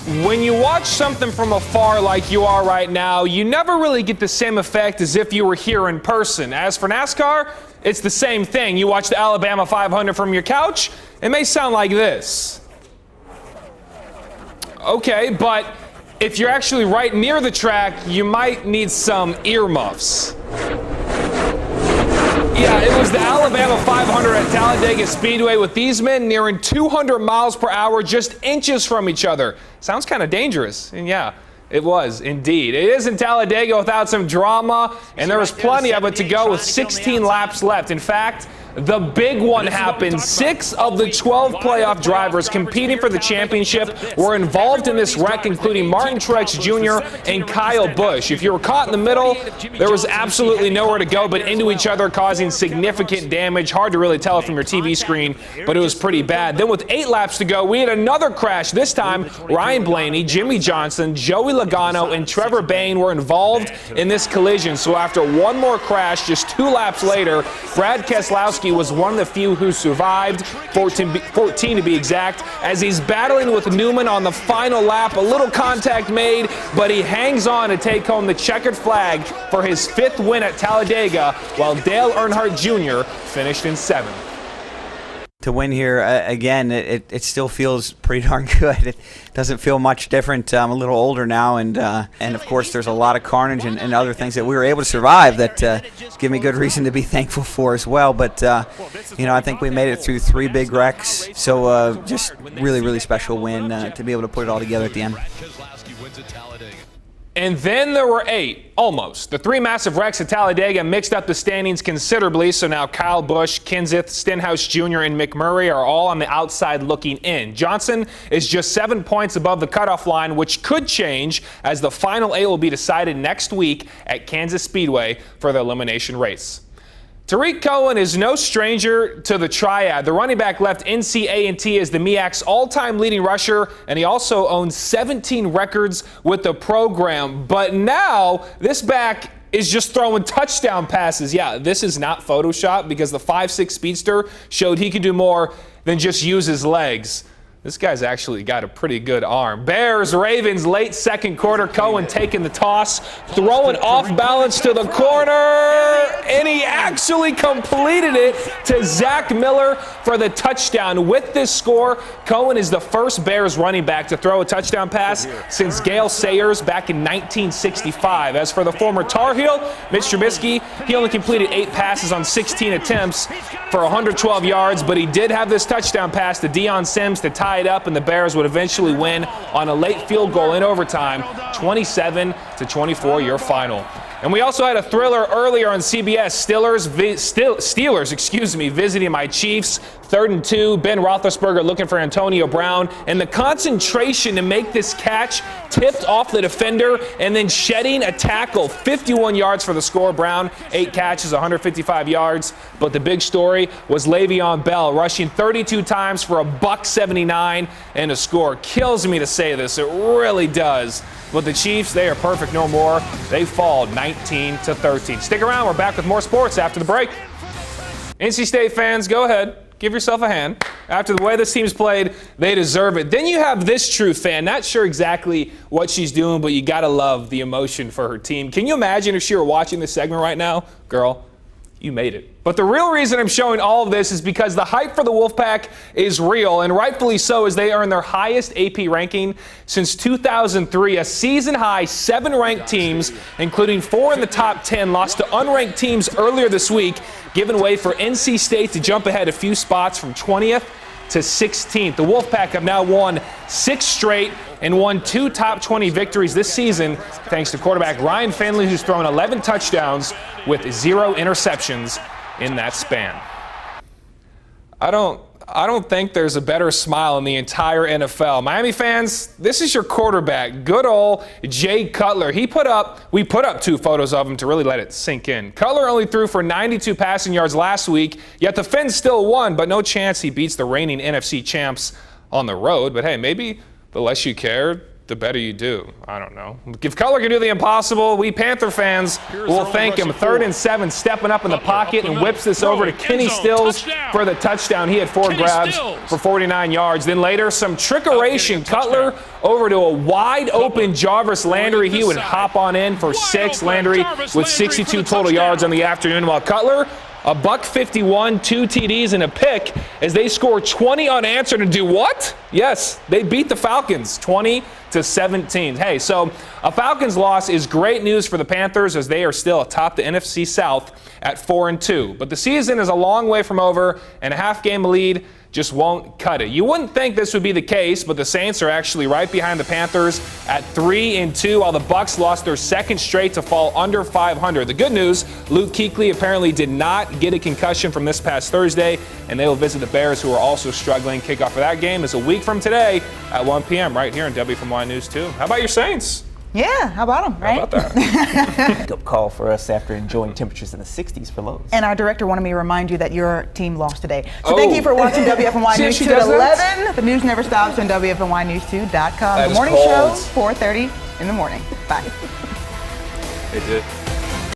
When you watch something from afar like you are right now, you never really get the same effect as if you were here in person. As for NASCAR, it's the same thing. You watch the Alabama 500 from your couch, it may sound like this. Okay, but if you're actually right near the track, you might need some earmuffs. Yeah, it was the Alabama 500 at Talladega Speedway with these men nearing 200 miles per hour, just inches from each other. Sounds kind of dangerous, and yeah, it was indeed. It is in Talladega without some drama, and there was plenty of it to go with 16 laps left. In fact, the big one happened. 6 of the 12 playoff drivers competing for the championship were involved in this wreck, including Martin Truex Jr. and Kyle Busch. If you were caught in the middle, there was absolutely nowhere to go but into each other, causing significant damage. Hard to really tell it from your TV screen, but it was pretty bad. Then with 8 laps to go, we had another crash. This time, Ryan Blaney, Jimmy Johnson, Joey Logano, and Trevor Bayne were involved in this collision. So after one more crash, just 2 laps later, Brad Keselowski was one of the few who survived, 14 to be exact, as he's battling with Newman on the final lap. A little contact made, but he hangs on to take home the checkered flag for his 5th win at Talladega, while Dale Earnhardt Jr. finished in 7th. To win here, again, it still feels pretty darn good. It doesn't feel much different. I'm a little older now, and of course there's a lot of carnage and other things that we were able to survive that give me good reason to be thankful for as well. But, I think we made it through 3 big wrecks, so just really, really special win to be able to put it all together at the end. And then there were 8, almost. The 3 massive wrecks at Talladega mixed up the standings considerably, so now Kyle Busch, Kenseth, Stenhouse Jr., and McMurray are all on the outside looking in. Johnson is just 7 points above the cutoff line, which could change as the final 8 will be decided next week at Kansas Speedway for the elimination race. Tariq Cohen is no stranger to the triad. The running back left NC-A&T as the MEAC's all-time leading rusher, and he also owns 17 records with the program. But now, this back is just throwing touchdown passes. Yeah, this is not Photoshop, because the 5'6" speedster showed he could do more than just use his legs. This guy's actually got a pretty good arm. Bears, Ravens, late second quarter. Cohen taking the toss, throwing off balance to the corner, and he actually completed it to Zach Miller for the touchdown. With this score, Cohen is the first Bears running back to throw a touchdown pass since Gale Sayers back in 1965. As for the former Tar Heel, Mitch Trubisky, he only completed 8 passes on 16 attempts for 112 yards, but he did have this touchdown pass to Deion Sims to tie it up, and the Bears would eventually win on a late field goal in overtime, 27-24 your final. And we also had a thriller earlier on CBS. Steelers, visiting my Chiefs. 3rd and 2. Ben Roethlisberger looking for Antonio Brown. And the concentration to make this catch, tipped off the defender and then shedding a tackle. 51 yards for the score. Brown, 8 catches, 155 yards. But the big story was Le'Veon Bell rushing 32 times for a $179 and a score. Kills me to say this. It really does. But the Chiefs, they are perfect no more. They fall 19-13. Stick around. We're back with more sports after the break. NC State fans, go ahead. Give yourself a hand. After the way this team's played, they deserve it. Then you have this true fan. Not sure exactly what she's doing, but you got to love the emotion for her team. Can you imagine if she were watching this segment right now? Girl, you made it. But the real reason I'm showing all of this is because the hype for the Wolfpack is real, and rightfully so, as they earn their highest AP ranking since 2003. A season-high 7 ranked teams, including 4 in the top 10, lost to unranked teams earlier this week, giving way for NC State to jump ahead a few spots from 20th to 16th. The Wolfpack have now won 6 straight and won 2 top 20 victories this season, thanks to quarterback Ryan Finley, who's thrown 11 touchdowns with 0 interceptions in that span. I don't think there's a better smile in the entire NFL. Miami fans, this is your quarterback, good old Jay Cutler. We put up 2 photos of him to really let it sink in. Cutler only threw for 92 passing yards last week, yet the Fins still won, but no chance he beats the reigning NFC champs on the road. But hey, maybe the less you care, the better you do. I don't know. If Cutler can do the impossible, we Panther fans will thank him. 3rd and 7, stepping up in the pocket and whips this over to Kenny Stills for the touchdown. He had 4 grabs for 49 yards. Then later, some trickeration. Cutler over to a wide open Jarvis Landry. He would hop on in for 6. Landry with 62 total yards on the afternoon, while Cutler, a $151, 2 TDs, and a pick as they score 20 unanswered and do what? Yes, they beat the Falcons 20-17. Hey, so a Falcons loss is great news for the Panthers as they are still atop the NFC South at 4-2. But the season is a long way from over, and a half-game lead just won't cut it. You wouldn't think this would be the case, but the Saints are actually right behind the Panthers at 3-2, while the Bucs lost their 2nd straight to fall under 500. The good news, Luke Kuechly apparently did not get a concussion from this past Thursday, and they will visit the Bears, who are also struggling. Kickoff for that game is a week from today at 1 p.m. right here on Wfmy News 2. How about your Saints? Yeah, how about them, right? How about that? Wake-up call for us after enjoying temperatures in the 60s for lows. And our director wanted me to remind you that your team lost today. So thank you for watching WFMY News 2 at 11. The news never stops on WFMYnews2.com. The morning show, 4:30 in the morning. Bye. It did.